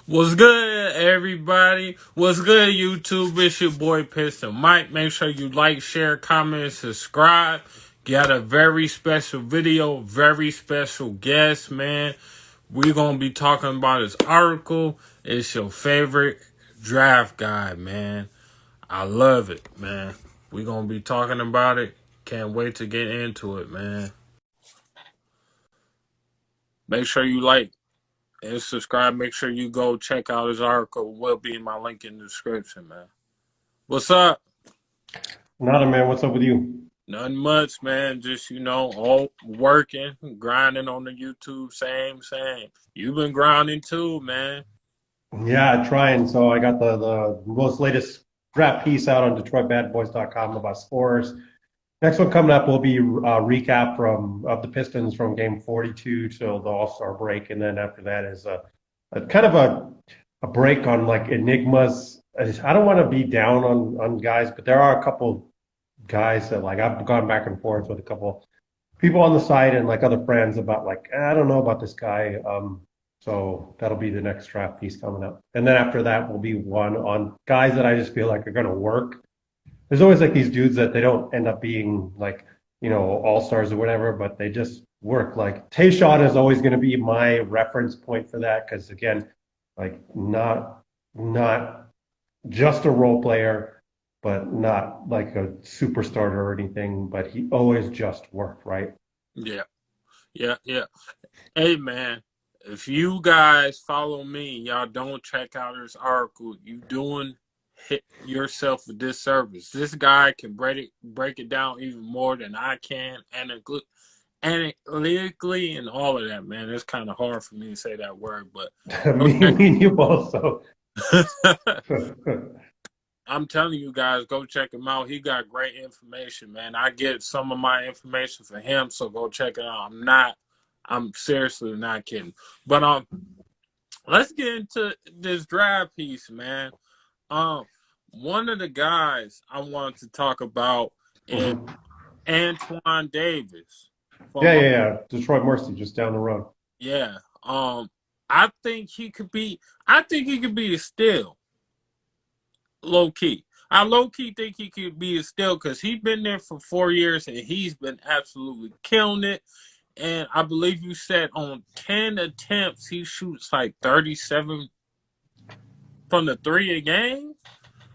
What's good, everybody? What's good, YouTube? It's your boy Piston Mike. Make sure you like, share, comment, subscribe. Got a very special video, very special guest, man. We're going to be talking about his article. It's your favorite draft guide, man. I love it, man. We're going to be talking about it. Can't wait to get into it, man. Make sure you like and subscribe. Make sure you go check out his article. Will be in my link in the description, man. What's up? Nada, man. What's up with you? Nothing much, man. Just, all working, grinding on the YouTube. Same. You've been grinding too, man. Yeah, trying. So I got the most latest draft piece out on DetroitBadBoys.com about scores. Next one coming up will be a recap of the Pistons from Game 42 till the All-Star break, and then after that is a kind of a break on like enigmas. I don't want to be down on guys, but there are a couple guys that like I've gone back and forth with a couple people on the site and like other friends about like I don't know about this guy. So that'll be the next draft piece coming up, and then after that will be one on guys that I just feel like are going to work. There's always like these dudes that they don't end up being like all stars or whatever, but they just work. Like Tayshaun is always going to be my reference point for that because again, like not just a role player, but not like a super starter or anything. But he always just worked, right? Yeah. Hey, man. If you guys follow me, y'all don't check out this article, you doing hit yourself a disservice. This guy can break it down even more than I can, analytically and all of that, man. It's kind of hard for me to say that word, but Me and you both. So I'm telling you guys, go check him out. He got great information, man. I get some of my information from him, so go check it out. I'm seriously not kidding. But let's get into this draft piece, man. One of the guys I wanted to talk about is mhm. Antoine Davis. Yeah. Detroit Mercy just down the road. Yeah. I think he could be. I think he could be a steal, low key. I low key think he could be a steal because he's been there for 4 years and he's been absolutely killing it. And I believe you said on 10 attempts he shoots like 37 from the three a game.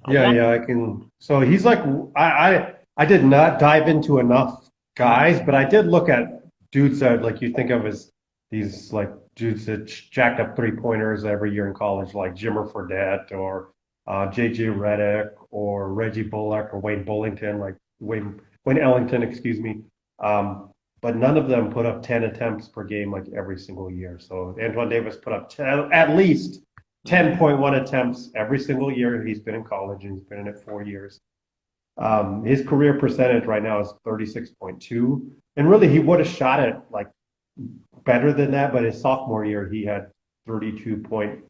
I want. Yeah, I can. So he's like, I did not dive into enough guys, but I did look at dudes that like you think of as these like dudes that jack up 3-pointers every year in college, like Jimmer Fredette or JJ Redick or Reggie Bullock or Wayne Bullington, like Wayne Ellington, excuse me. But none of them put up 10 attempts per game like every single year. So Antoine Davis put up 10, at least 10.1 attempts every single year he's been in college, and he's been in it 4 years. His career percentage right now is 36.2. And really, he would have shot it like better than that, but his sophomore year, he had 32.4%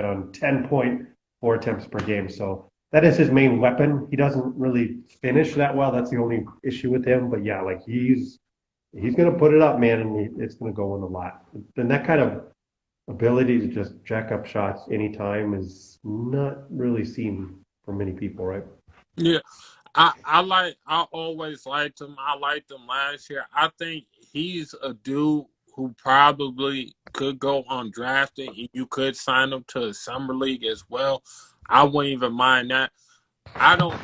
on 10.4 attempts per game. So that is his main weapon. He doesn't really finish that well. That's the only issue with him. But yeah, like he's going to put it up, man, and it's going to go in a lot. And that kind of ability to just jack up shots anytime is not really seen for many people, right? Yeah, I always liked him. I liked him last year. I think he's a dude who probably could go undrafted. You could sign him to a summer league as well. I wouldn't even mind that. I don't.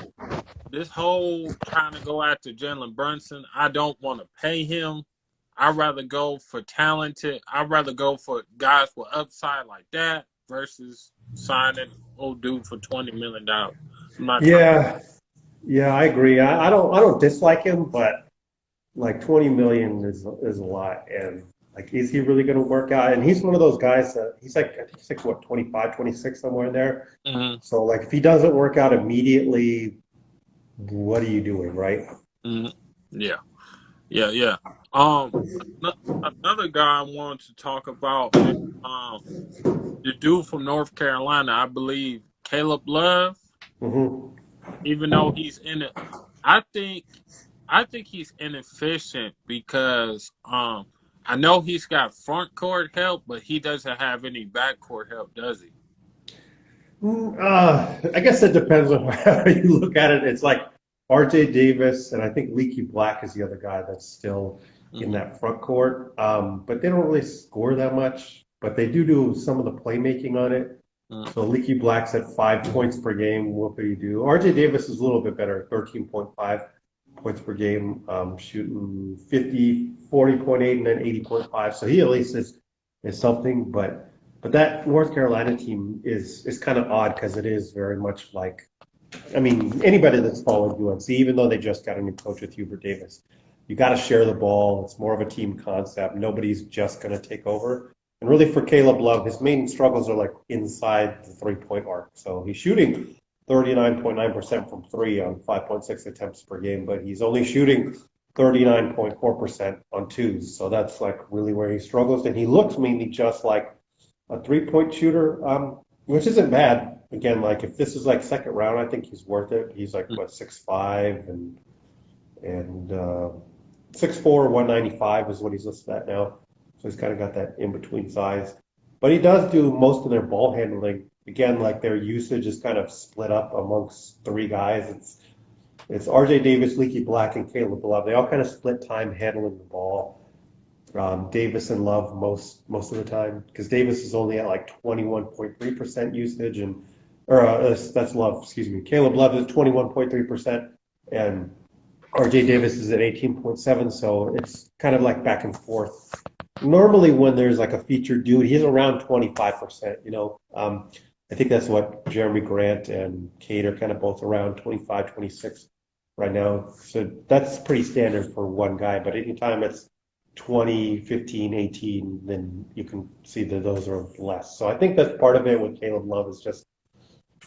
This whole trying to go after Jalen Brunson, I don't want to pay him. I'd rather go for talented. I'd rather go for guys with upside like that versus signing old dude for $20 million. I'm not trying. Yeah, yeah, I agree. I don't dislike him, but like 20 million is a lot. And like, is he really going to work out? And he's one of those guys that he's like, I think he's like what, 25, 26, somewhere in there. Mm-hmm. So like, if he doesn't work out immediately, what are you doing, right? Mm-hmm. Yeah. Another guy I wanted to talk about is the dude from North Carolina. I believe Caleb Love. Hmm. Even though he's in it, I think I think he's inefficient because I know he's got front court help, but he doesn't have any back court help, does he? I guess it depends on how you look at it. It's like RJ Davis, and I think Leaky Black is the other guy that's still in Mm-hmm. that front court. But they don't really score that much, but they do some of the playmaking on it. So Leaky Black's at 5 points per game. What do you do? RJ Davis is a little bit better, 13.5 points per game, shooting 50, 40.8, and then 80.5. So he at least is something, but that North Carolina team is kind of odd because it is very much like, I mean, anybody that's followed UNC, even though they just got a new coach with Hubert Davis, you got to share the ball. It's more of a team concept. Nobody's just going to take over. And really, for Caleb Love, his main struggles are like inside the 3 point arc. So he's shooting 39.9% from three on 5.6 attempts per game, but he's only shooting 39.4% on twos. So that's like really where he struggles. And he looks mainly just like a 3 point shooter, which isn't bad. Again, like if this is like second round, I think he's worth it. He's like what 6'5" and 6'4", 195 is what he's listed at now. So he's kind of got that in between size. But he does do most of their ball handling. Again, like their usage is kind of split up amongst three guys. It's RJ Davis, Leaky Black, and Caleb Love. They all kind of split time handling the ball. Davis and Love most of the time because Davis is only at like 21.3% usage and or that's Love, excuse me. Caleb Love is 21.3% and RJ Davis is at 18.7, so it's kind of like back and forth. Normally when there's like a featured dude, he's around 25%, you know. I think that's what Jeremy Grant and Cade are kind of both around 25, 26 right now. So that's pretty standard for one guy, but anytime it's 20, 15, 18, then you can see that those are less. So I think that's part of it with Caleb Love is just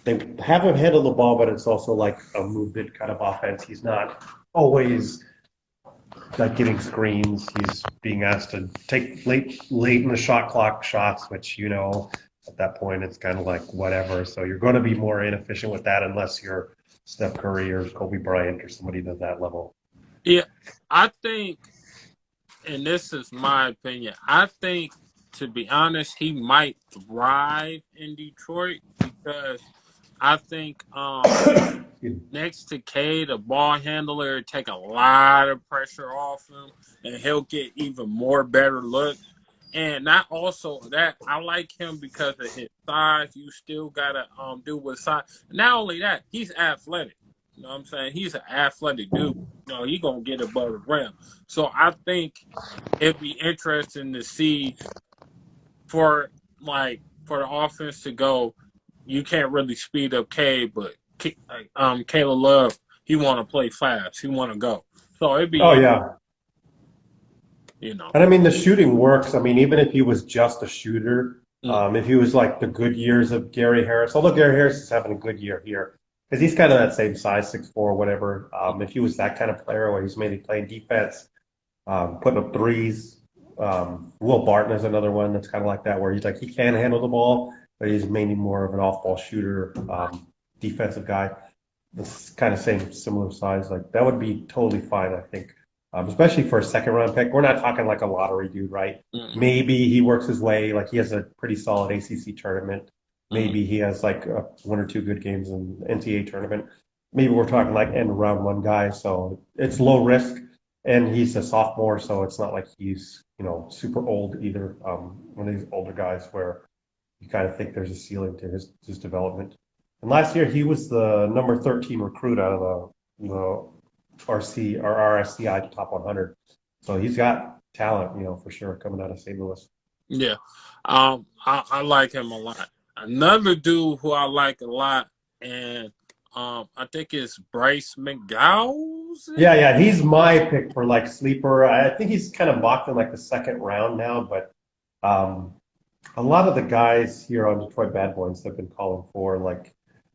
they have him handle the ball, but it's also like a movement kind of offense. He's not always like getting screens. He's being asked to take late in the shot clock shots, which you know at that point it's kind of like whatever. So you're going to be more inefficient with that unless you're Steph Curry or Kobe Bryant or somebody to that level. Yeah, I think, and this is my opinion, I think, to be honest, he might thrive in Detroit because I think next to Cade, a ball handler, take a lot of pressure off him, and he'll get even more better looks. And not also that I like him because of his size. You still gotta do with size. Not only that, he's athletic. You know what I'm saying? He's an athletic dude. You know, he gonna get above the rim. So I think it'd be interesting to see for for the offense to go. You can't really speed up K, but Caleb Love, he want to play fast. He want to go. So it'd Oh be, yeah, you know. and I mean the shooting works. I mean even if he was just a shooter, Mm, if he was like the good years of Gary Harris, although Gary Harris is having a good year here because he's kind of that same size, 6'4", whatever. If he was that kind of player where he's mainly playing defense, putting up threes. Will Barton is another one that's kind of like that, where he's like he can handle the ball, but he's mainly more of an off-ball shooter, defensive guy. This kind of same similar size, like that would be totally fine, I think. Especially for a second round pick. We're not talking like a lottery dude, right? mm, Maybe he works his way, like he has a pretty solid ACC tournament. mm. Maybe he has like one or two good games in the NCAA tournament. Maybe we're talking like end round one guy, so it's low risk and he's a sophomore, so it's not like he's super old either. One of these older guys where you kind of think there's a ceiling to his development. And last year he was the number 13 recruit out of the RC or RSCI top 100. So he's got talent, for sure, coming out of St. Louis. Yeah. I like him a lot. Another dude who I like a lot, and I think it's Bryce Mcgowan. Yeah, yeah, he's my pick for like sleeper. I think he's kind of mocked in like the second round now, but um, a lot of the guys here on Detroit Bad Boys have been calling for like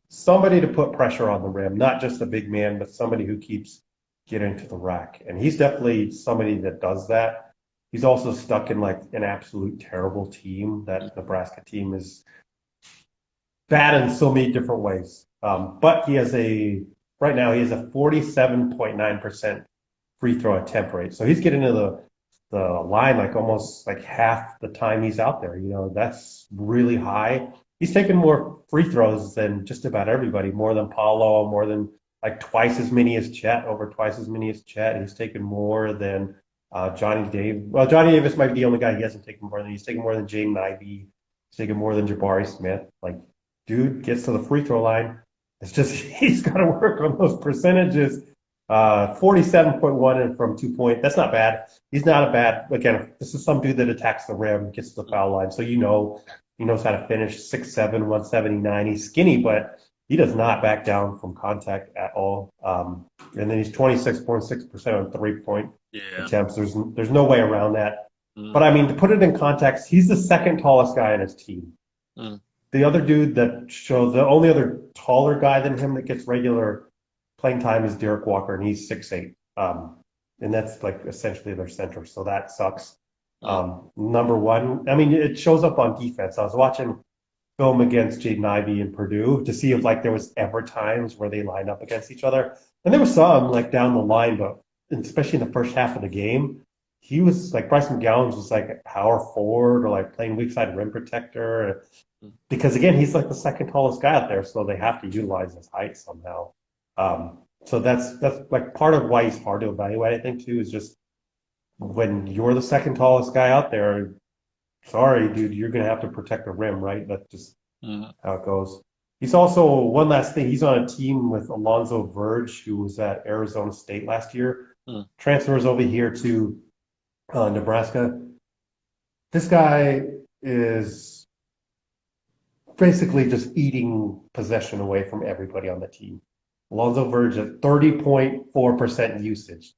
somebody to put pressure on the rim, not just a big man, but somebody who keeps getting to the rack. And he's definitely somebody that does that. He's also stuck in like an absolute terrible team. That Nebraska team is bad in so many different ways. But right now he has a 47.9% free throw attempt rate. So he's getting to the line like almost like half the time he's out there. That's really high. he's taken more free throws than just about everybody, more than Paulo, more than like twice as many as Chet, over twice as many as Chet. He's taken more than Johnny Davis. Well, Johnny Davis might be the only guy he hasn't taken more than. He's taken more than Jaden Ivey. He's taken more than Jabari Smith. Like, dude gets to the free throw line. It's just he's got to work on those percentages. 47.1 from 2 point. That's not bad. He's not a bad. Again, this is some dude that attacks the rim, gets to the foul line. So he knows how to finish 6'7", 179. He's skinny, but he does not back down from contact at all. And then he's 26.6% on 3-point attempts. There's no way around that. But I mean, to put it in context, he's the second tallest guy on his team. The other dude the only other taller guy than him that gets regular playing time is Derek Walker, and he's 6'8". And that's like essentially their center. So that sucks. Number one, I mean, it shows up on defense. I was watching film against Jaden Ivey and Purdue to see if like there was ever times where they lined up against each other. And there was some like down the line, but especially in the first half of the game, he was like Bryce Mcgowan was like a power forward or like playing weak side rim protector. Because again, he's like the second tallest guy out there, so they have to utilize his height somehow. So that's like part of why he's hard to evaluate, I think, too, is just when you're the second tallest guy out there, sorry, dude, you're going to have to protect the rim, right? That's just how it goes. He's also, one last thing, he's on a team with Alonzo Verge, who was at Arizona State last year. Transfers over here to Nebraska. This guy is basically just eating possession away from everybody on the team. Alonzo Verge at 30.4% usage.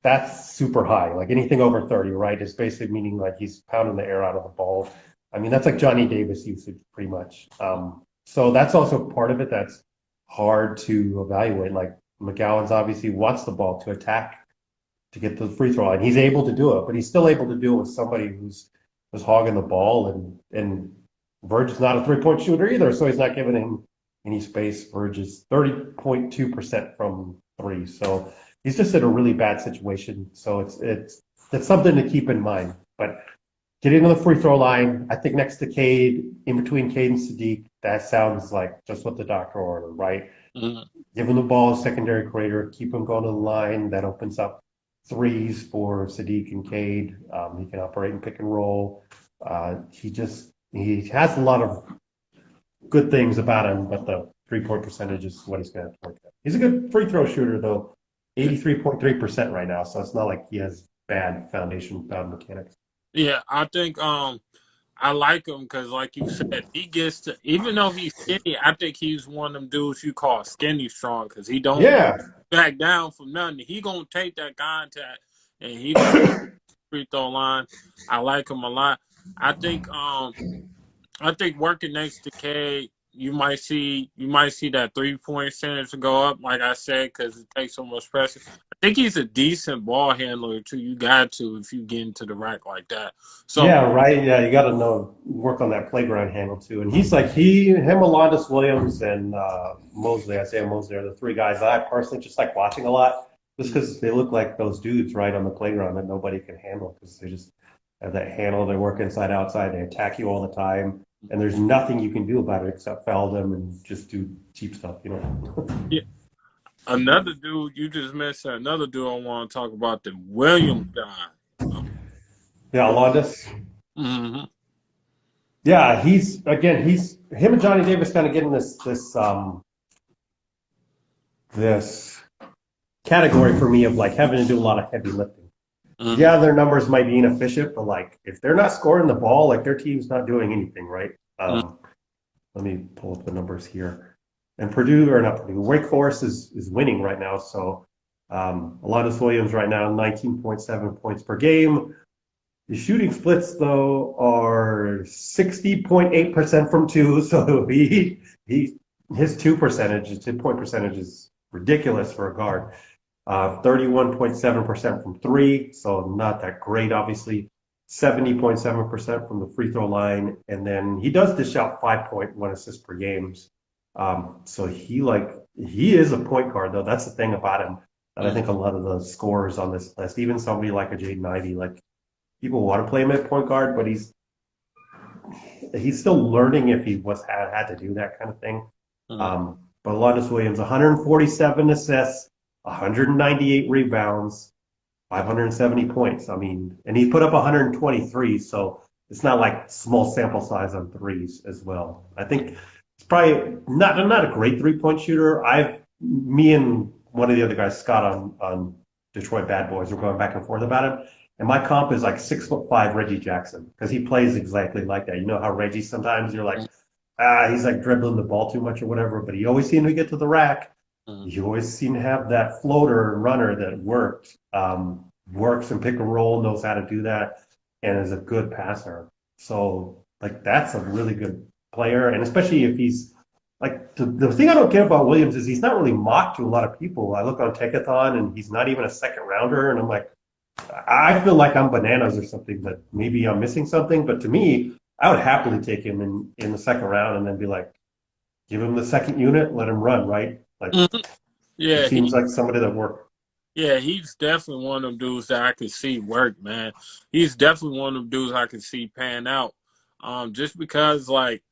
That's super high. Like anything over 30, right, is basically meaning like he's pounding the air out of the ball. I mean, that's like Johnny Davis usage pretty much. So that's also part of it that's hard to evaluate. Like McGowan's obviously wants the ball to attack to get the free throw line. He's able to do it, but he's still able to do it with somebody who's hogging the ball. And Verge is not a 3-point shooter either, so he's not giving him any space. Verge is 30.2% from three. So he's just in a really bad situation. So it's something to keep in mind. But getting to the free throw line, I think next to Cade, in between Cade and Sadiq, that sounds like just what the doctor ordered, right? Give him the ball as secondary creator, keep him going to the line. That opens up threes for Sadiq and Cade. He can operate in pick and roll. He has a lot of good things about him, but the 3-point percentage is what he's going to have to work at. He's a good free throw shooter, though, 83.3% right now, so it's not like he has bad mechanics. Yeah, I think I like him because, like you said, he gets to, even though he's skinny, I think he's one of them dudes you call skinny strong because he don't back down from nothing. He going to take that contact and he going to free throw line. I like him a lot. I think working next to Cade, you might see that 3-point percentage go up, like I said, because it takes so much pressure. I think he's a decent ball handler too. You got to if you get into the rack like that. So yeah, right. Yeah, you got to work on that playground handle too. And he's like him, Alondas Williams, and Mosley. Isaiah Mosley are the three guys that I personally just like watching a lot, just because they look like those dudes right on the playground that nobody can handle because they just have that handle. They work inside, outside. They attack you all the time. And there's nothing you can do about it except foul them and just do cheap stuff, Yeah. Another dude you just mentioned, another dude I want to talk about, the Williams guy. Yeah, Alondas. Yeah, him and Johnny Davis kind of getting this category for me of like having to do a lot of heavy lifting. Yeah, their numbers might be inefficient, but like if they're not scoring the ball, like their team's not doing anything, right? Let me pull up the numbers here. And Wake Forest is winning right now. So Alondas Williams right now, 19.7 points per game. The shooting splits though are 60.8% from two. So his 2-point percentage is ridiculous for a guard. 31.7% from three, so not that great, obviously. 70.7% from the free throw line, and then he does dish out 5.1 assists per game. So he is a point guard, though. That's the thing about him. And I think a lot of the scorers on this list, even somebody like a Jaden Ivey, like people want to play him at point guard, but he's still learning if he had to do that kind of thing. Mm. But Alondes Williams, 147 assists, 198 rebounds, 570 points. I mean, and he put up 123, so it's not like small sample size on threes as well. I think it's probably not a great 3-point shooter. Me and one of the other guys, Scott on Detroit Bad Boys, were going back and forth about him. And my comp is like 6'5" Reggie Jackson because he plays exactly like that. You know how Reggie sometimes you're like, he's like dribbling the ball too much or whatever, but he always seemed to get to the rack. Mm. He always seemed to have that floater runner that works and pick and roll, knows how to do that, and is a good passer. So like that's a really good player, and especially if he's like the thing I don't get about Williams is he's not really mocked to a lot of people. I look on Tankathon and he's not even a second rounder, and I'm like, I feel like I'm bananas or something, that maybe I'm missing something. But to me, I would happily take him in the second round and then be like, give him the second unit, let him run, right? Like Mhm. he Yeah, seems like somebody that worked. yeah, he's definitely one of them dudes that I could see work, man. He's definitely one of them dudes I could see pan out. Just because like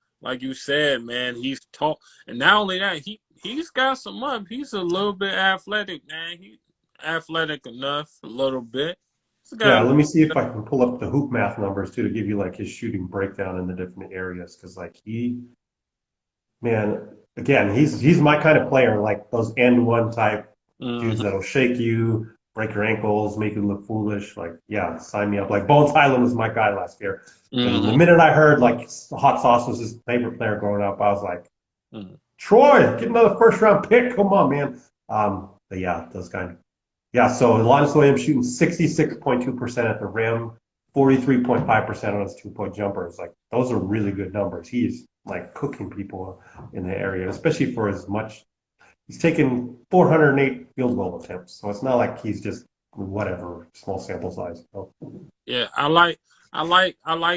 you said, man, he's tall, and not only that, he's got some up. He's a little bit athletic, man. He athletic enough, a little bit. He's Yeah, got let me see if I can pull up the hoop math numbers too to give you like his shooting breakdown in the different areas. Because like man, again, he's my kind of player, like those end one type dudes mm-hmm, that'll shake you, break your ankles, make you look foolish. Like, yeah, sign me up. Like Bones Highland was my guy last year. And the mm-hmm, minute I heard like Hot Sauce was his favorite player growing up, I was like, mm-hmm. Troy, get another first round pick. Come on, man. But yeah, those kind of yeah, so Alondes Williams shooting 66.2% at the rim, 43.5% on his 2-point jumpers. Like those are really good numbers. He's like cooking people in the area, especially for as much. He's taken 408 field goal attempts, so it's not like he's just whatever small sample size. So, Yeah, I like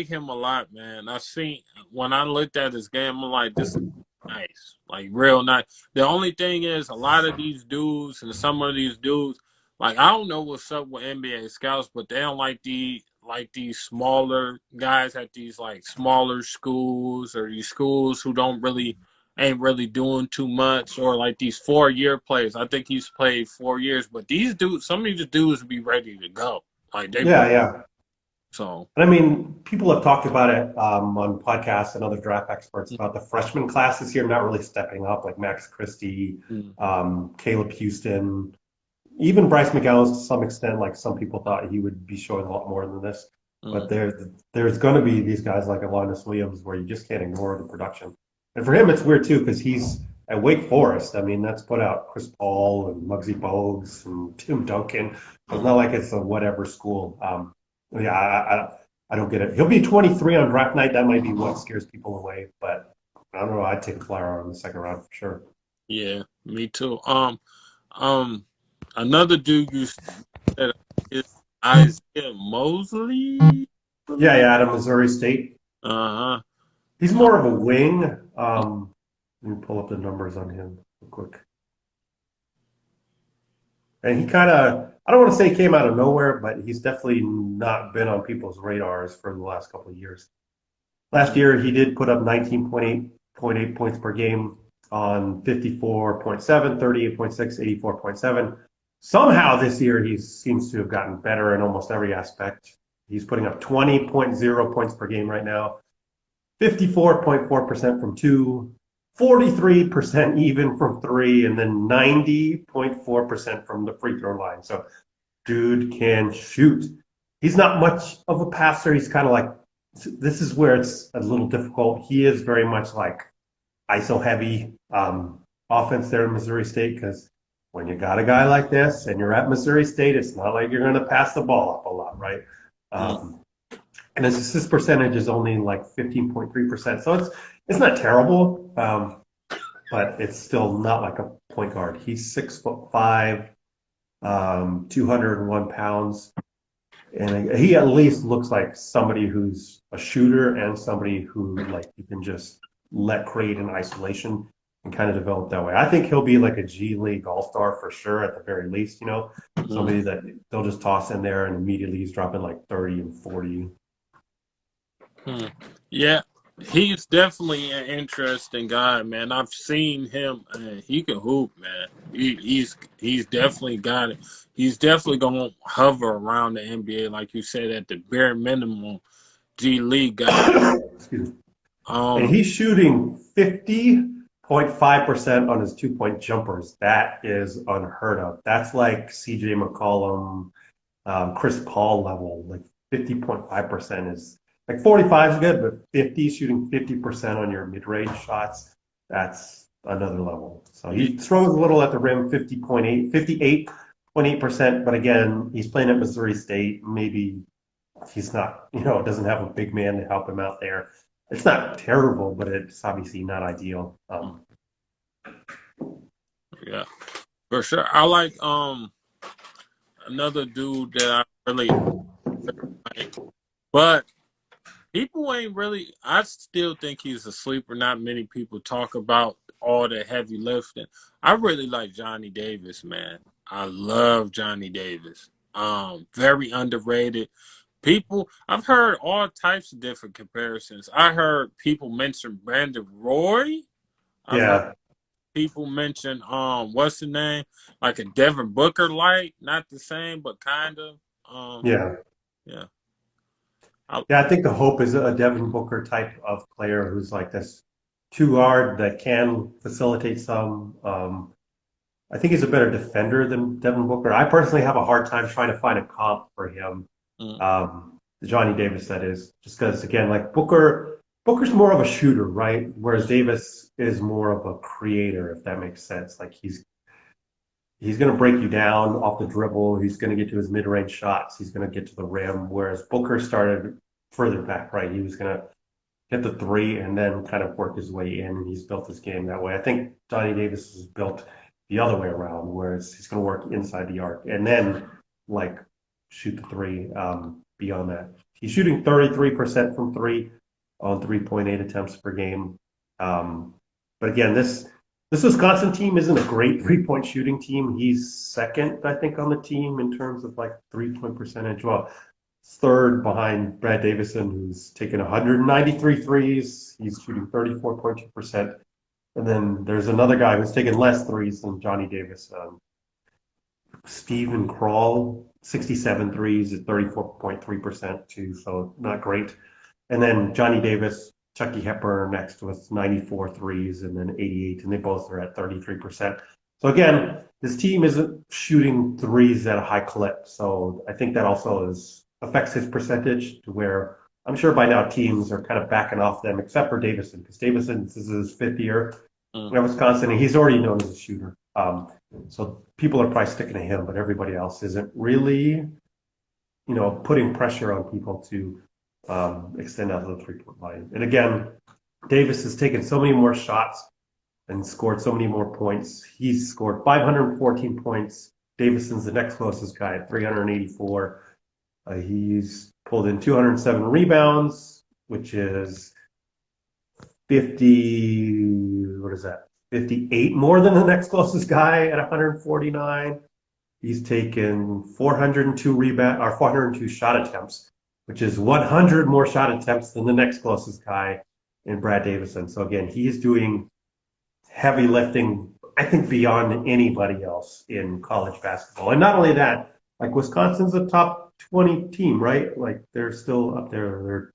him a lot, man. I seen when I looked at his game, I'm like, this is nice, like real nice. The only thing is, a lot of these dudes and some of these dudes, like I don't know what's up with NBA scouts, but they don't like these smaller guys at these like smaller schools or these schools who don't really ain't really doing too much, or like these 4-year players. I think he's played 4 years, but these dudes, some of these dudes be ready to go. Like they yeah, yeah. so. And I mean, people have talked about it on podcasts and other draft experts about the freshman class this year not really stepping up, like Max Christie, Mm, Caleb Houston. Even Bryce Mcgowan to some extent, like some people thought he would be showing a lot more than this. But mm, there's going to be these guys like Alondes Williams where you just can't ignore the production. And for him, it's weird too because he's at Wake Forest. I mean, that's put out Chris Paul and Muggsy Bogues and Tim Duncan. So it's not like it's a whatever school. Yeah, I don't get it. He'll be 23 on draft night. That might be what scares people away. But I don't know. I'd take a flyer on the second round for sure. yeah, me too. Um, another dude you said is Isaiah Mosley, I Yeah, believe. yeah, out of Missouri State. Uh He's huh. more of a wing. Let me pull up the numbers on him real quick. And he kind of, I don't want to say he came out of nowhere, but he's definitely not been on people's radars for the last couple of years. Last year, he did put up 19.8 points per game on 54.7, 38.6, 84.7. Somehow this year, he seems to have gotten better in almost every aspect. He's putting up 20.0 points per game right now, 54.4% from two, 43% even from three, and then 90.4% from the free throw line. So, dude can shoot. He's not much of a passer. He's kind of like, this is where it's a little difficult. He is very much like ISO heavy offense there in Missouri State because when you got a guy like this and you're at Missouri State, it's not like you're going to pass the ball up a lot, right? Mm, Um, and his assist percentage is only like 15.3%. So it's not terrible, but it's still not like a point guard. He's 6'5", 201 pounds, and he at least looks like somebody who's a shooter and somebody who like you can just let create in isolation and kind of develop that way. I think he'll be like a G League All-Star for sure at the very least. mm, Somebody that they'll just toss in there and immediately he's dropping like 30 and 40. mm. Yeah. He's definitely an interesting guy, man. I've seen him, and he can hoop, man. He's definitely got it. He's definitely gonna hover around the NBA, like you said, at the bare minimum. G League guy. Excuse me. And Um, he's shooting 50.5% on his 2 point jumpers. That is unheard of. That's like CJ McCollum, Chris Paul level. Like 50.5% is like 45 is good, but 50 shooting 50% on your mid range shots, that's another level. So yeah, he struggles a little at the rim, 50.8, 58.8%. But again, he's playing at Missouri State. Maybe he's not, doesn't have a big man to help him out there. It's not terrible, but it's obviously not ideal. yeah, for sure. I like another dude that I really like, but people ain't really. I still think he's a sleeper. Not many people talk about all the heavy lifting. I really like Johnny Davis, man. I love Johnny Davis. Very underrated. People, I've heard all types of different comparisons. I heard people mention Brandon Roy. I've heard Yeah, people mention what's the name? Like a Devin Booker light, not the same, but kind of. yeah. Yeah. I, Yeah, I think the hope is a Devin Booker type of player who's like this two guard that can facilitate some. I think he's a better defender than Devin Booker. I personally have a hard time trying to find a comp for him. mm, Johnny Davis, that is, just because again, like Booker's more of a shooter, right? Whereas Davis is more of a creator, if that makes sense. Like he's going to break you down off the dribble. He's going to get to his mid-range shots. He's going to get to the rim. Whereas Booker started further back, right? He was going to hit the three and then kind of work his way in. And he's built his game that way. I think Johnny Davis is built the other way around, whereas he's going to work inside the arc and then like shoot the three beyond that. He's shooting 33% from three on 3.8 attempts per game. But again, this Wisconsin team isn't a great 3 point shooting team. He's second, I think, on the team in terms of like 3 point percentage. Well, third behind Brad Davison, who's taken 193 threes. He's shooting 34.2%. And then there's another guy who's taken less threes than Johnny Davis. Steven Crawl, 67 threes at 34.3% too, so not great. And then Johnny Davis, Chucky Hepburn next with 94 threes and then 88, and they both are at 33%. So again, this team isn't shooting threes at a high clip. So I think that also affects his percentage to where I'm sure by now teams are kind of backing off them, except for Davison, because Davison, this is his fifth year mm. at Wisconsin, and he's already known as a shooter. So people are probably sticking to him, but everybody else isn't really, putting pressure on people to extend out to the 3 point line. And again, Davis has taken so many more shots and scored so many more points. He's scored 514 points. Davison's the next closest guy at 384. He's pulled in 207 rebounds, which is 50, what is that? 58 more than the next closest guy at 149. He's taken 402 rebound or 402 shot attempts, which is 100 more shot attempts than the next closest guy in Brad Davison. So again, he's doing heavy lifting, I think, beyond anybody else in college basketball. And not only that, like Wisconsin's a top 20 team, right? Like they're still up there. They're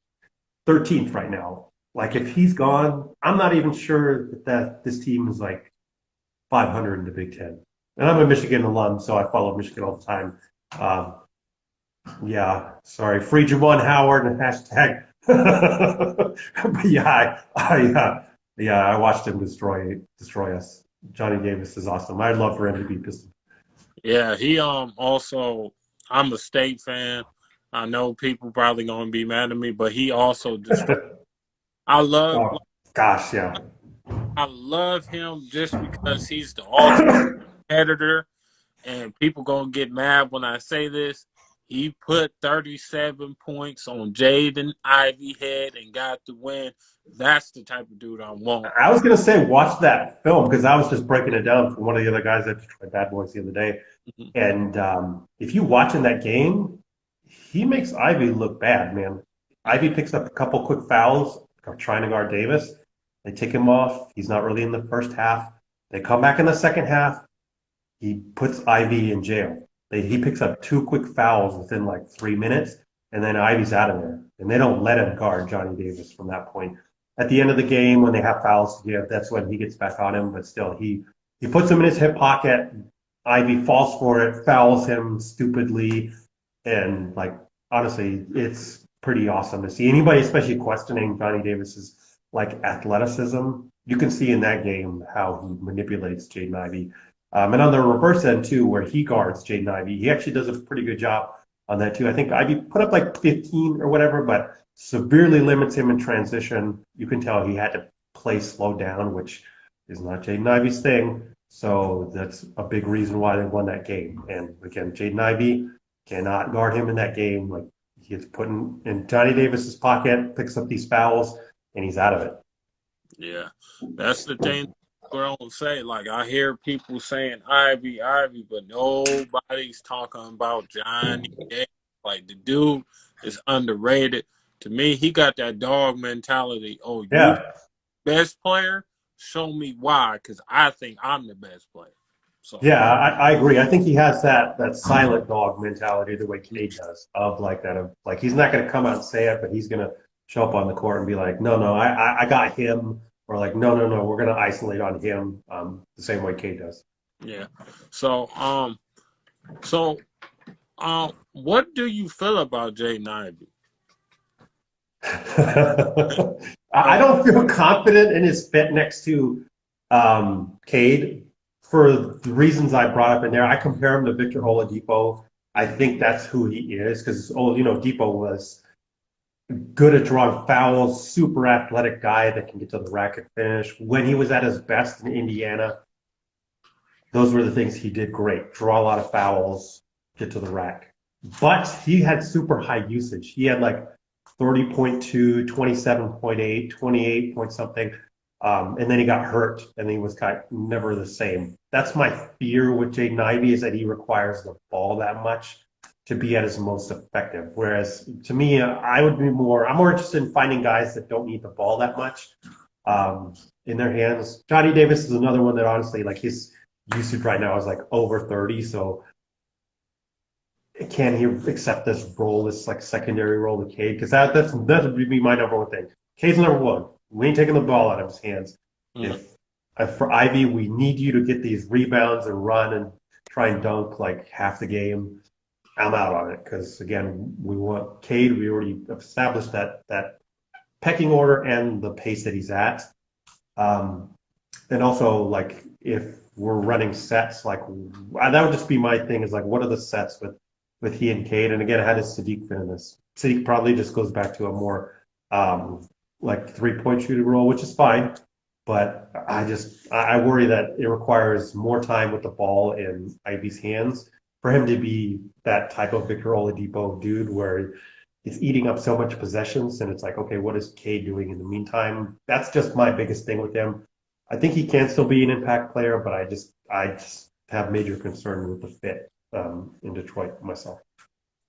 13th right now. Like if he's gone, I'm not even sure that this team is like 500 in the Big Ten. And I'm a Michigan alum, so I follow Michigan all the time. Um, yeah, sorry, free Javon Howard and hashtag. But yeah, I watched him destroy us. Johnny Davis is awesome. I'd love for him to be Piston. Yeah, he also I'm a state fan. I know people probably gonna be mad at me, but he also destroyed. I love Oh, gosh, yeah. I love him just because he's the ultimate competitor, and people gonna get mad when I say this. He put 37 points on Jaden Ivy head and got the win. That's the type of dude I want. I was gonna say watch that film because I was just breaking it down from one of the other guys at Detroit Bad Boys the other day. Mhm. And if you watch in that game, he makes Ivy look bad, man. Ivy picks up a couple quick fouls, trying to guard Davis. They take him off. He's not really in the first half. They come back in the second half. He puts Ivy in jail. He picks up 2 quick fouls within like 3 minutes, and then Ivy's out of there. And they don't let him guard Johnny Davis from that point. At the end of the game, when they have fouls to give, that's when he gets back on him. But still, he puts him in his hip pocket. Ivy falls for it, fouls him stupidly, and like honestly, it's pretty awesome to see anybody, especially questioning Johnny Davis's like athleticism. You can see in that game how he manipulates Jaden Ivey. And on the reverse end too, where he guards Jaden Ivey, he actually does a pretty good job on that too. I think Ivey put up like 15 or whatever, but severely limits him in transition. You can tell he had to play slow down, which is not Jaden Ivey's thing. So that's a big reason why they won that game. And again, Jaden Ivey cannot guard him in that game. Like he gets put in Johnny Davis's pocket, picks up these fouls, and he's out of it. Yeah, that's the thing I don't say. Like I hear people saying Ivy, but nobody's talking about Johnny Davis. Like the dude is underrated. To me, he got that dog mentality. Oh, you the Yeah. best player? Show me why, because I think I'm the best player. So Yeah, I agree. I think he has that silent dog mentality the way Cade does, of like that of like he's not gonna come out and say it, but he's gonna show up on the court and be like, no, I got him, or like, no, we're gonna isolate on him, the same way Cade does. yeah. So so what do you feel about Jaden Ivey? I don't feel confident in his fit next to Cade for the reasons I brought up in there. I compare him to Victor Oladipo. I think that's who he is because, Depot was good at drawing fouls, super athletic guy that can get to the rack and finish. When he was at his best in Indiana, those were the things he did great. Draw a lot of fouls, get to the rack. But he had super high usage. He had like 30.2, 27.8, 28 point something. And then he got hurt and he was kind of never the same. That's my fear with Jaden Ivey is that he requires the ball that much to be at his most effective. Whereas to me, I'm more interested in finding guys that don't need the ball that much in their hands. Johnny Davis is another one that honestly, like his usage right now is like over 30. So can he accept this role, this like secondary role with Cade? Because that would be my number one thing. Cade's number one. We ain't taking the ball out of his hands. Mm. If for Ivy, we need you to get these rebounds and run and try and dunk like half the game. I'm out on it because again, we want Cade. We already established that pecking order and the pace that he's at. And also like if we're running sets, like that would just be my thing. Is like what are the sets with he and Cade? And again, how does Sadiq fit in this? Sadiq probably just goes back to a more like 3-point shooting role, which is fine. But I worry that it requires more time with the ball in Ivy's hands for him to be that type of Victor Oladipo dude where he's eating up so much possessions and it's like, okay, what is Cade doing in the meantime? That's just my biggest thing with him. I think he can still be an impact player, but I just have major concern with the fit in Detroit myself.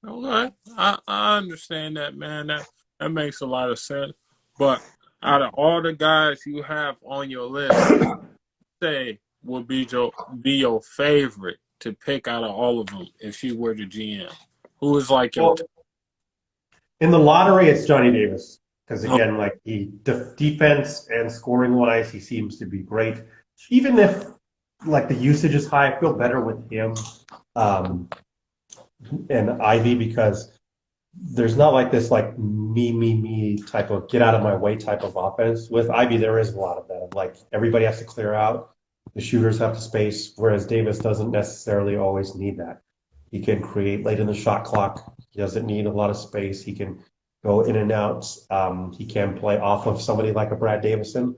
Okay, I understand that, man. That makes a lot of sense. But out of all the guys you have on your list, say would be your favorite to pick out of all of them if you were the GM? Who is like your in the lottery, it's Johnny Davis because again, like defense and scoring wise, he seems to be great. Even if like the usage is high, I feel better with him and Ivy because there's not like this like me type of get out of my way type of offense. With Ivy, there is a lot of that. Like everybody has to clear out, the shooters have to space, whereas Davis doesn't necessarily always need that. He can create late in the shot clock. He doesn't need a lot of space. He can go in and out. He can play off of somebody like a Brad Davison.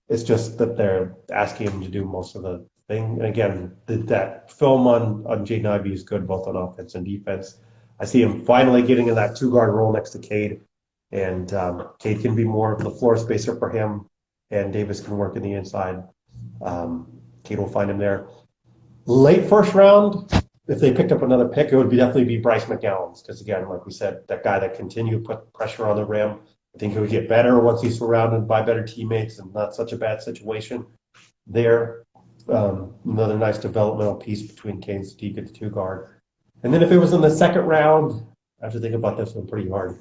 It's just that they're asking him to do most of the thing. And again, that film on Jaden Ivey is good both on offense and defense. I see him finally getting in that two-guard role next to Cade, and Cade can be more of the floor spacer for him, and Davis can work in the inside. Cade will find him there. Late first round, if they picked up another pick, it would definitely be Bryce Mcgowan, because again, like we said, that guy that continued to put pressure on the rim, I think he'll get better once he's surrounded by better teammates and not such a bad situation there. Another nice developmental piece between Cade and Steve at the 2 guard. And then if it was in the second round, I have to think about this one pretty hard.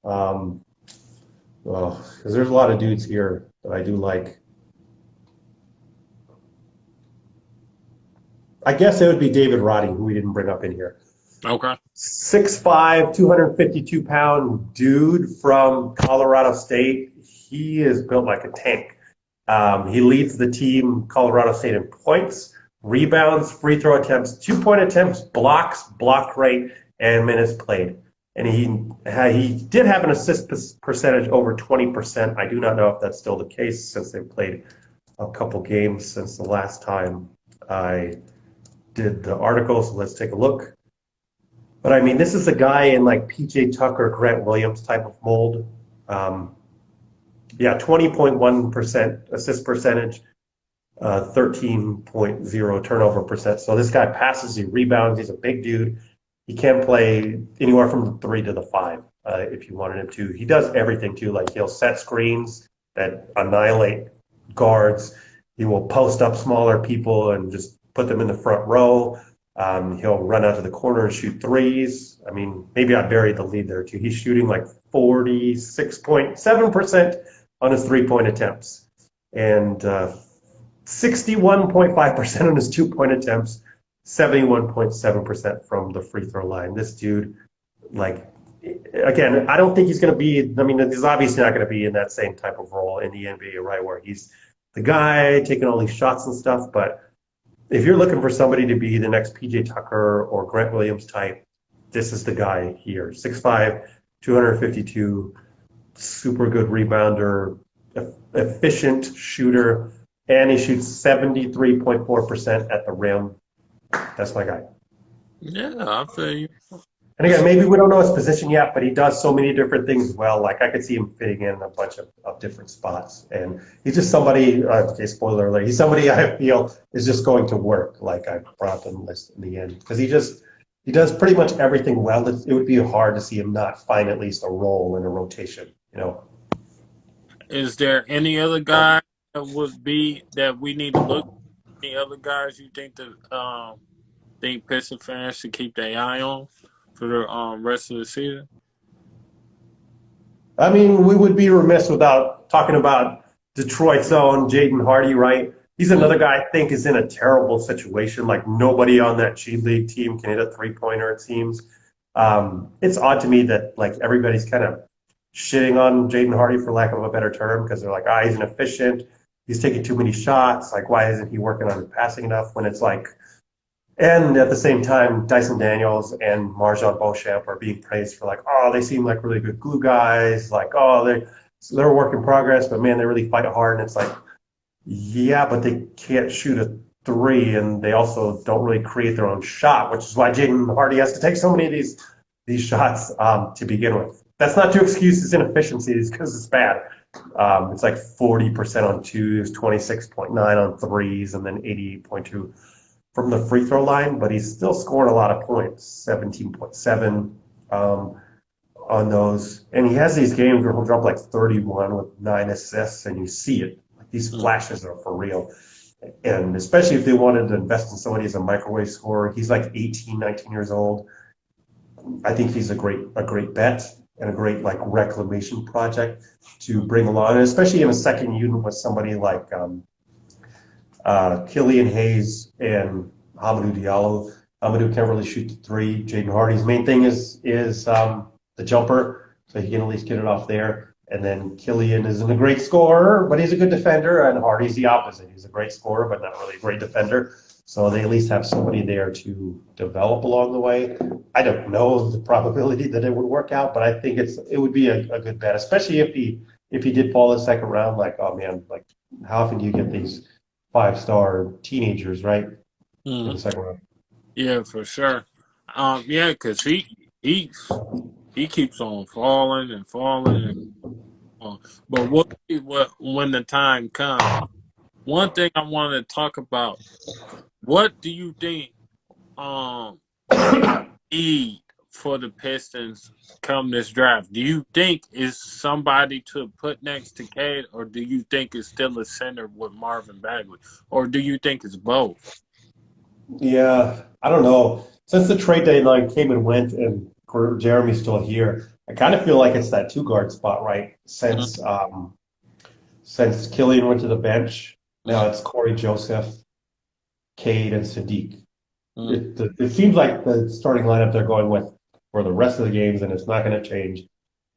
Well, because there's a lot of dudes here that I do like. I guess it would be David Roddy, who we didn't bring up in here. Okay. 6'5", 252-pound dude from Colorado State. He is built like a tank. He leads the team, Colorado State, in points, rebounds, free throw attempts, 2-point attempts, blocks, block rate, and minutes played. And he did have an assist percentage over 20%. I do not know if that's still the case since they've played a couple games since the last time I did the article. So let's take a look. But I mean, this is a guy in like PJ Tucker, Grant Williams type of mold. 20.1% assist percentage, 13.0 turnover percent. So this guy passes, he rebounds, he's a big dude. He can play anywhere from the 3 to the 5 if you wanted him to. He does everything too. Like he'll set screens that annihilate guards. He will post up smaller people and just put them in the front row. He'll run out to the corner and shoot threes. I mean, maybe I buried the lead there too. He's shooting like 46.7% on his 3-point attempts and 61.5% on his 2-point attempts, 71.7% from the free throw line. This dude, like, again, I don't think he's going to be, I mean, he's obviously not going to be in that same type of role in the NBA, right, where he's the guy taking all these shots and stuff. But if you're looking for somebody to be the next PJ Tucker or Grant Williams type, this is the guy here. 6'5", 252, super good rebounder, efficient shooter, and he shoots 73.4% at the rim. That's my guy. Yeah, I feel you. And again, maybe we don't know his position yet, but he does so many different things well. Like I could see him fitting in a bunch of different spots. And he's just somebody, okay, spoiler alert, he's somebody I feel is just going to work, like I brought on the list in the end. Because he does pretty much everything well. It would be hard to see him not find at least a role in a rotation, you know. Is there any other guy that would be that we need to look? Any other guys you think that think Pistons fans should keep their eye on for the rest of the season? I mean, we would be remiss without talking about Detroit's own Jaden Hardy, right? He's another guy I think is in a terrible situation. Like nobody on that G League team can hit a 3-pointer, it seems. It's odd to me that like everybody's kind of shitting on Jaden Hardy for lack of a better term because they're like, he's inefficient. He's taking too many shots. Like, why isn't he working on his passing enough? When it's like, and at the same time, Dyson Daniels and Marjon Beauchamp are being praised for like, they seem like really good glue guys. Like, they're a work in progress, but man, they really fight hard. And it's like, yeah, but they can't shoot a 3, and they also don't really create their own shot, which is why Jaden Hardy has to take so many of these shots to begin with. That's not to excuse his inefficiencies because it's bad. It's like 40% on 2s, 26.9 on 3s, and then 88.2 from the free throw line. But he's still scoring a lot of points, 17.7 on those. And he has these games where he'll drop like 31 with 9 assists, and you see it. Like these flashes are for real. And especially if they wanted to invest in somebody as a microwave scorer, he's like 18, 19 years old. I think he's a great bet and a great like reclamation project to bring along, and especially in a second unit with somebody like Killian Hayes and Hamidou Diallo. Hamidou can't really shoot the 3. Jaden Hardy's main thing is the jumper, so he can at least get it off there. And then Killian isn't a great scorer, but he's a good defender, and Hardy's the opposite. He's a great scorer, but not really a great defender. So they at least have somebody there to develop along the way. I don't know the probability that it would work out, but I think it would be a good bet, especially if he did fall the second round. Like, oh man, like how often do you get these 5-star teenagers, right? In the second round. Yeah, for sure. Yeah, because he keeps on falling and falling. But when the time comes, one thing I want to talk about. What do you think need for the Pistons come this draft? Do you think is somebody to put next to Cade, or do you think it's still a center with Marvin Bagley, or do you think it's both? Yeah, I don't know. Since the trade deadline came and went, and Jeremy's still here, I kind of feel like it's that two guard spot, right? Since Killian went to the bench, now Mm-hmm. it's Corey Joseph, Cade, and Sadiq. Mm-hmm. It seems like the starting lineup they're going with for the rest of the games, and it's not going to change,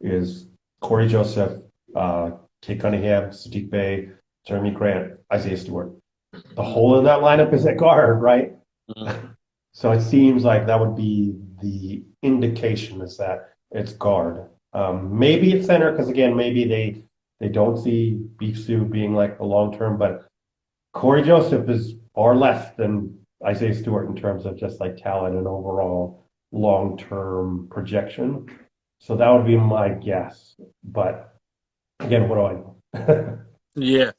is Corey Joseph, Cade Cunningham, Sadiq Bey, Jeremy Grant, Isaiah Stewart. The hole in that lineup is at guard, right? Mm-hmm. So it seems like that would be the indication is that it's guard. Maybe it's center because again, maybe they don't see Beefsu being like the long term, but Corey Joseph is far less than Isaiah Stewart in terms of just like talent and overall long term projection. So that would be my guess. But again, what do I know? Yeah.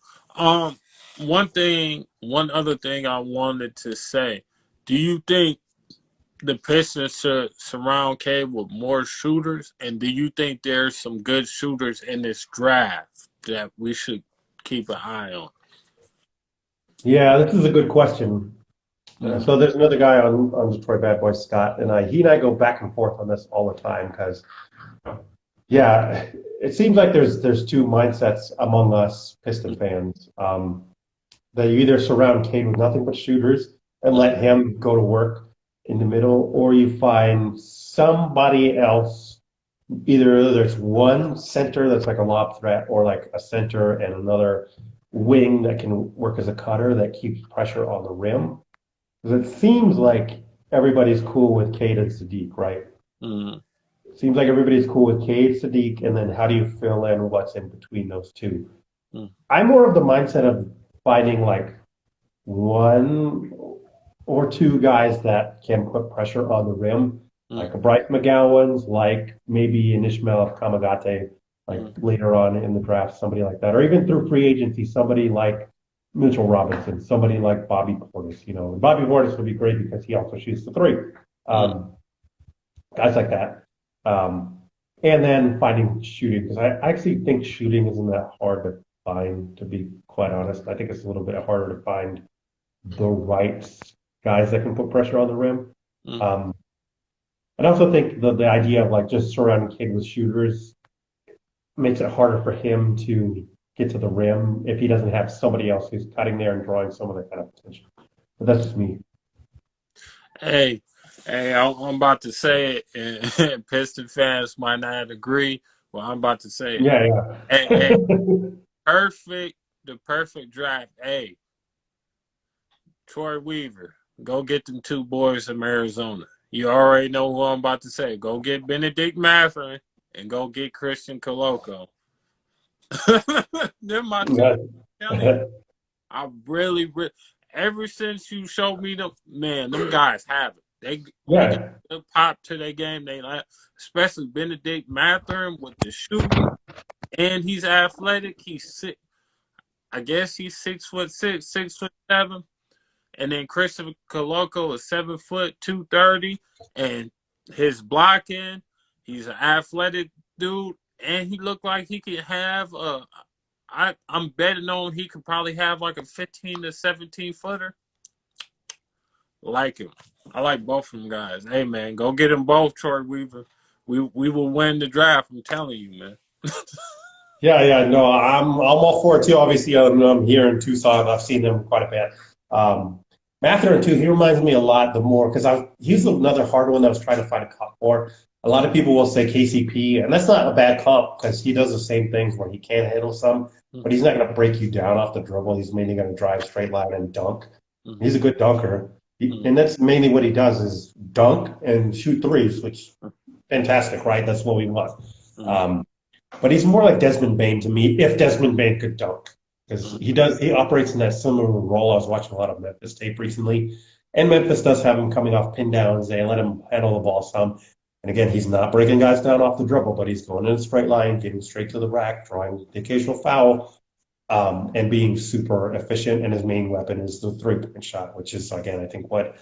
One other thing I wanted to say. Do you think the Pistons should surround Cade with more shooters, and do you think there's some good shooters in this draft that we should keep an eye on? Yeah, this is a good question. Mm, So there's another guy on Detroit Bad Boys, Scott, and he and I go back and forth on this all the time because, yeah, it seems like there's two mindsets among us Piston fans. That you either surround Cade with nothing but shooters and mm, let him go to work in the middle, or you find somebody else. Either there's one center that's like a lob threat, or like a center and another wing that can work as a cutter that keeps pressure on the rim. Because it seems like everybody's cool with Cade and Sadiq, right? mm, It seems like everybody's cool with Cade, Sadiq, and then how do you fill in what's in between those two? mm, I'm more of the mindset of finding like one or two guys that can put pressure on the rim, like mm, a Bryce Mcgowan's, like maybe an Ishmael Kamagate, like mm, later on in the draft, somebody like that, or even through free agency, somebody like Mitchell Robinson, somebody like Bobby Portis. Bobby Portis would be great because he also shoots the three. mm. Um, Guys like that. Um, and then finding shooting, because I actually think shooting isn't that hard to find, to be quite honest. I think it's a little bit harder to find the right guys that can put pressure on the rim. Mm. Um, and I also think the idea of like just surrounding Cade with shooters makes it harder for him to get to the rim if he doesn't have somebody else who's cutting there and drawing some of that kind of potential. But that's just me. Hey, hey, I'm about to say it, and Piston fans might not agree. Well, I'm about to say it. Yeah, Hey, perfect, the perfect draft. Hey, Troy Weaver, go get them two boys from Arizona. You already know who I'm about to say. Go get Benedict Mathurin and go get Christian Coloco. They're my two. yeah. I'm telling you, I ever since you showed me them, man, them guys have it. They got Yeah. a pop to their game. They like, especially Benedict Mathurin with the shooting, and he's athletic. I guess he's 6'6", 6'7". And then Christopher Coloco is 7 foot 230, and his blocking, he's an athletic dude, and he looked like he could have I'm betting on he could probably have like a 15 to 17 footer. Like him. I like both of them guys. Hey man, go get them both, Troy Weaver. We will win the draft. I'm telling you, man. Yeah. No, I'm all for it too. Obviously, I'm here in Tucson. I've seen them quite a bit. Matherin too. He reminds me a lot. The more because he's another hard one that I was trying to find a comp for. A lot of people will say KCP, and that's not a bad comp because he does the same things where he can handle some, but he's not going to break you down off the dribble. He's mainly going to drive straight line and dunk. Mm-hmm. He's a good dunker, and that's mainly what he does is dunk and shoot threes, which fantastic, right? That's what we want. Mm-hmm. Um, but he's more like Desmond Bain to me, if Desmond Bain could dunk. Because he operates in that similar role. I was watching a lot of Memphis tape recently. And Memphis does have him coming off pin downs. They let him handle the ball some. And again, he's not breaking guys down off the dribble, but he's going in a straight line, getting straight to the rack, drawing the occasional foul, and being super efficient. And his main weapon is the 3-point shot, which is, again, I think what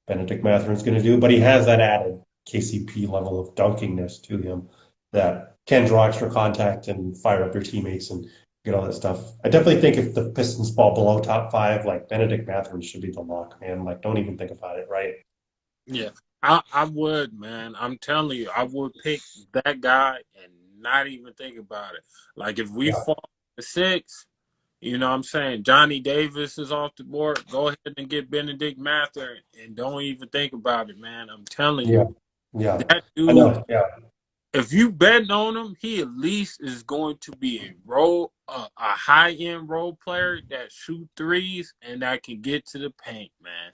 Benedict Matherin's going to do. But he has that added. KCP level of dunkingness to him that can draw extra contact and fire up your teammates and get all that stuff. I definitely think if the Pistons fall below top five, like Benedict Mathurin should be the lock, man. Like, don't even think about it, right? Yeah, I would, man. I'm telling you, I would pick that guy and not even think about it. Like if we Yeah, fall to six, you know what I'm saying? Johnny Davis is off the board. Go ahead and get Benedict Mather and don't even think about it, man. I'm telling yeah, you, yeah. that I dude, know. Yeah, if you betting on him, he at least is going to be a high end role player that shoot threes and that can get to the paint, man.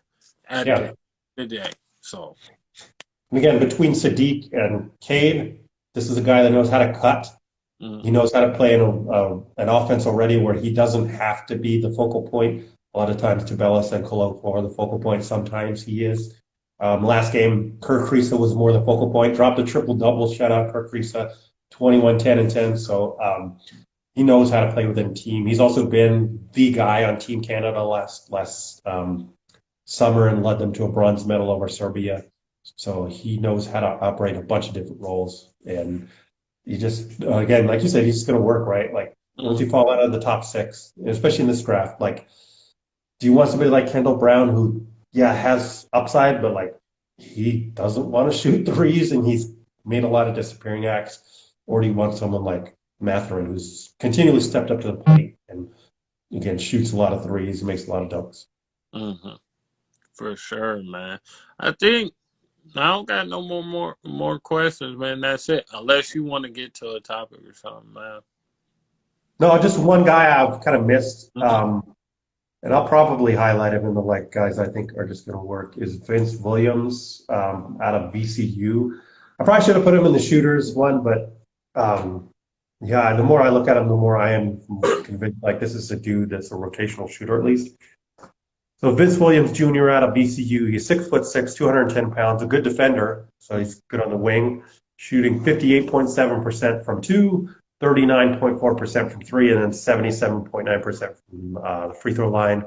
At the yeah. end of the day. So And again, between Sadiq and Cade, this is a guy that knows how to cut. He mhm. knows how to play in an offense already where he doesn't have to be the focal point. A lot of times, Tubelis and Koloko are the focal point. Sometimes he is. Last game, Kirk Kriisa was more the focal point. Dropped a triple double. Shout out Kirk Kriisa, 21, 10, and 10. So he knows how to play within a team. He's also been the guy on Team Canada last summer and led them to a bronze medal over Serbia. So he knows how to operate a bunch of different roles. And you just, again, like you said, he's just going to work, right? Like once you Mhm. fall out of the top six, especially in this draft, like, do you want somebody like Kendall Brown who, yeah, has upside, but like he doesn't want to shoot threes and he's made a lot of disappearing acts? Or do you want someone like Mathurin who's continually stepped up to the plate and again shoots a lot of threes, makes a lot of dunks? Mhm. For sure, man. I think I don't got no more questions, man. That's it. Unless you want to get to a topic or something, man. No, just one guy I've kind of missed. Mhm. And I'll probably highlight him in the like guys I think are just going to work is Vince Williams out of VCU. I probably should have put him in the shooters one, but yeah, the more I look at him, the more I am convinced like this is a dude that's a rotational shooter at least. So Vince Williams Jr. out of VCU, he's 6'6", 210 pounds, a good defender. So he's good on the wing, shooting 58.7% from two, 39.4% from three, and then 77.9% from the free throw line.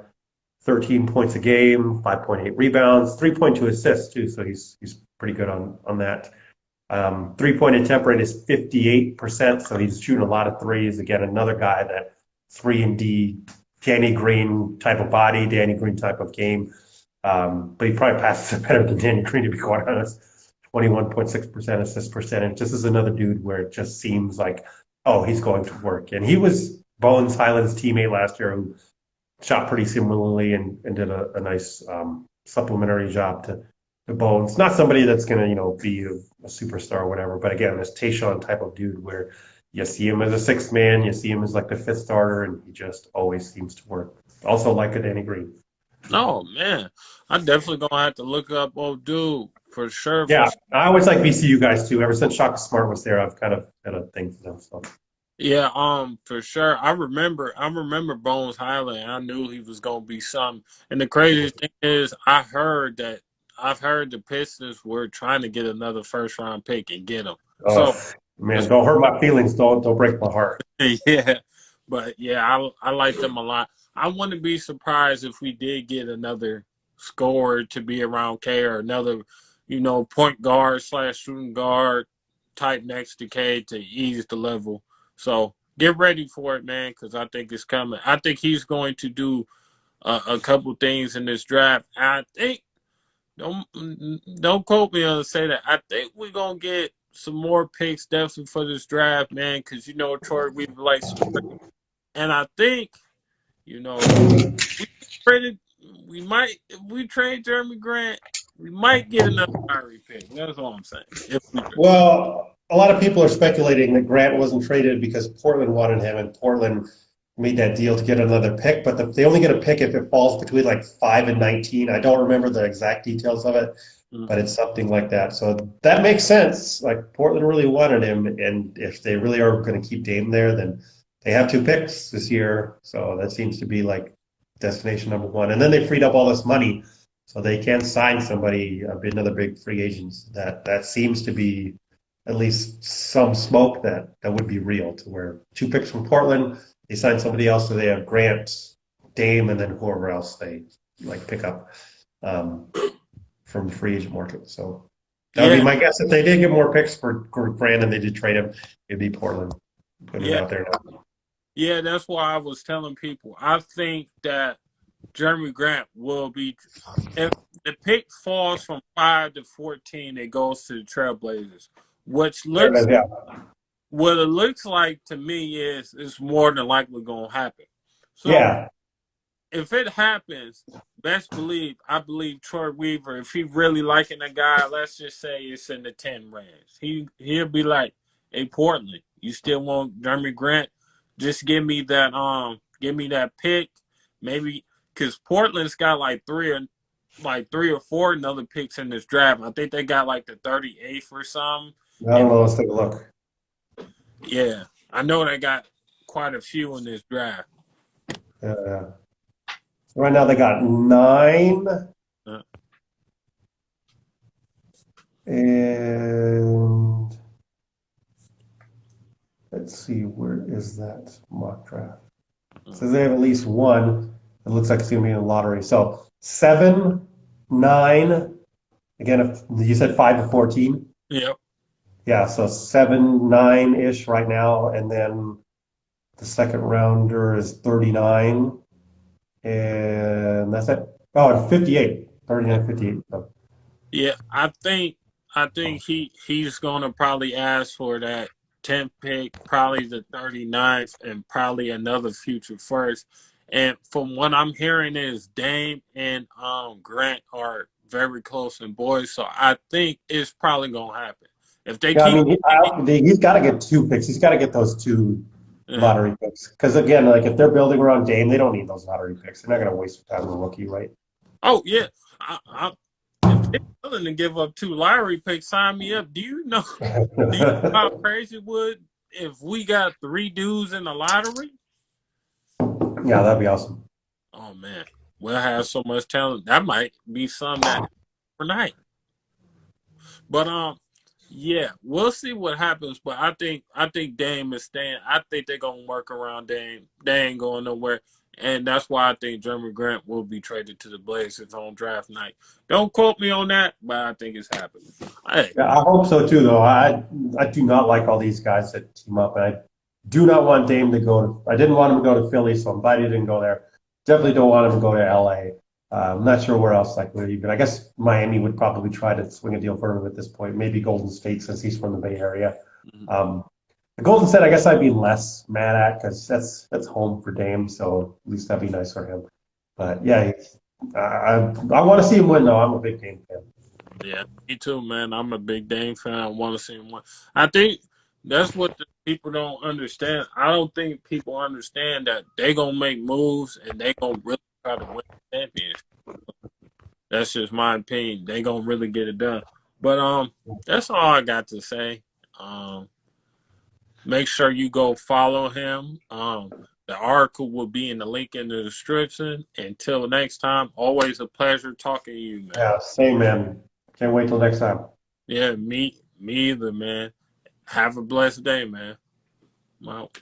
13 points a game, 5.8 rebounds, 3.2 assists too. So he's pretty good on that. 3-point attempt rate is 58%, so he's shooting a lot of threes. Again, another guy that 3 and D, Danny Green type of body, Danny Green type of game. But he probably passes it better than Danny Green, to be quite honest. 21.6% assist percentage. This is another dude where it just seems like, oh, he's going to work. And he was Bones Highland's teammate last year who shot pretty similarly and did a nice supplementary job to Bones. Not somebody that's going to, be a superstar or whatever, but again, this Tayshaun type of dude where you see him as a sixth man, you see him as like the fifth starter, and he just always seems to work. Also like a Danny Green. Oh man, I definitely gonna have to look up old dude for sure. For Yeah, sure. I always like VCU guys too. Ever since Shaka Smart was there, I've kind of had a thing for them. So Yeah, for sure. I remember Bones Highland. I knew he was gonna be something. And the craziest thing is, I've heard the Pistons were trying to get another first round pick and get him. So oh man, don't hurt my feelings. Don't break my heart. yeah, but yeah, I like them a lot. I wouldn't be surprised if we did get another scorer to be around K or another, point guard slash shooting guard type next to K to ease the level. So get ready for it, man, because I think it's coming. I think he's going to do a couple things in this draft. I think don't don't quote me on to say that. I think we're gonna get some more picks definitely for this draft, man, because Troy Weaver likes to trade. And I think, if we traded we might if we trade Jeremy Grant, we might get another lottery pick. That's all I'm saying. If we trade. Well, a lot of people are speculating that Grant wasn't traded because Portland wanted him, and Portland made that deal to get another pick. But they only get a pick if it falls between like 5 and 19. I don't remember the exact details of it, but Mm-hmm. it's something like that. So that makes sense. Like Portland really wanted him, and if they really are going to keep Dame there, then they have two picks this year. So that seems to be like destination number one. And then they freed up all this money, so they can sign somebody, another big free agents. That seems to be at least some smoke that would be real. To where two picks from Portland, they sign somebody else, so they have Grant, Dame, and then whoever else they like pick up um, from the free agent market. So That would be Yeah, my guess. If they did get more picks for Grant and they did trade him, it'd be Portland. Putting it yeah, out there now. yeah. That's why I was telling people. I think that Jeremy Grant will be if the pick falls from 5 to 14, it goes to the Trailblazers. Which There it looks is, yeah. what it looks like to me is it's more than likely gonna happen. So Yeah. if it happens, best believe I believe Troy Weaver, if he really liking the guy, let's just say it's in the 10 range. He'll be like, hey Portland, you still want Jeremy Grant? Just give me that pick. Maybe because Portland's got like three or four another picks in this draft. I think they got like the 38th or something. I don't And know. Let's take a look. yeah, I know they got quite a few in this draft. Uh, right now they got 9, Uh, and let's see, where is that mock draft? uh, So they have at least one. It looks like it's going to be in the lottery. So 7, 9. Again, if you said 5 to 14. yep. Yeah, so 7, 9-ish right now, and then the second rounder is 39, and that's it. Oh, and 58, 39, 58. So, Yeah, I think he's gonna probably ask for that 10th pick, probably the 39th, and probably another future first. And from what I'm hearing is Dame and Grant are very close in boys, so I think it's probably gonna happen. If they yeah, I keep mean, he's got to get 2 picks. He's got to get those 2 uh, lottery picks. Because again, like if they're building around Dame, they don't need those lottery picks. They're not going to waste time on a rookie, right? oh yeah. I if they're willing to give up 2 lottery picks, sign me up. Do you know how crazy it would if we got 3 dudes in the lottery? Yeah, that'd be awesome. Oh man, we'll have so much talent. That might be some that overnight. But yeah, we'll see what happens. But I think Dame is staying. I think they're gonna work around Dame. They ain't going nowhere. And that's why I think Jeremy Grant will be traded to the Blazers on draft night. Don't quote me on that, but I think it's happening. Hey, Yeah, I hope so too, though. I do not like all these guys that team up, and I do not want Dame to go to. I didn't want him to go to Philly, so I'm glad he didn't go there. Definitely don't want him to go to LA. I'm not sure where else like would even. I guess Miami would probably try to swing a deal for him at this point. Maybe Golden State since he's from the Bay Area. Um, the Golden State, I guess I'd be less mad at because that's home for Dame, so at least that'd be nice for him. But yeah, I want to see him win though. I'm a big Dame fan. yeah, me too, man. I'm a big Dame fan. I want to see him win. I think that's what the people don't understand. I don't think people understand that they gonna make moves and they gonna really try to win the championship. That's just my opinion. They gonna really get it done. But that's all I got to say. Um, make sure you go follow him. The article will be in the link in the description. Until next time, always a pleasure talking to you, man. Yeah, same man. Can't wait till next time. Yeah, me either, man. Have a blessed day, man. I'm out.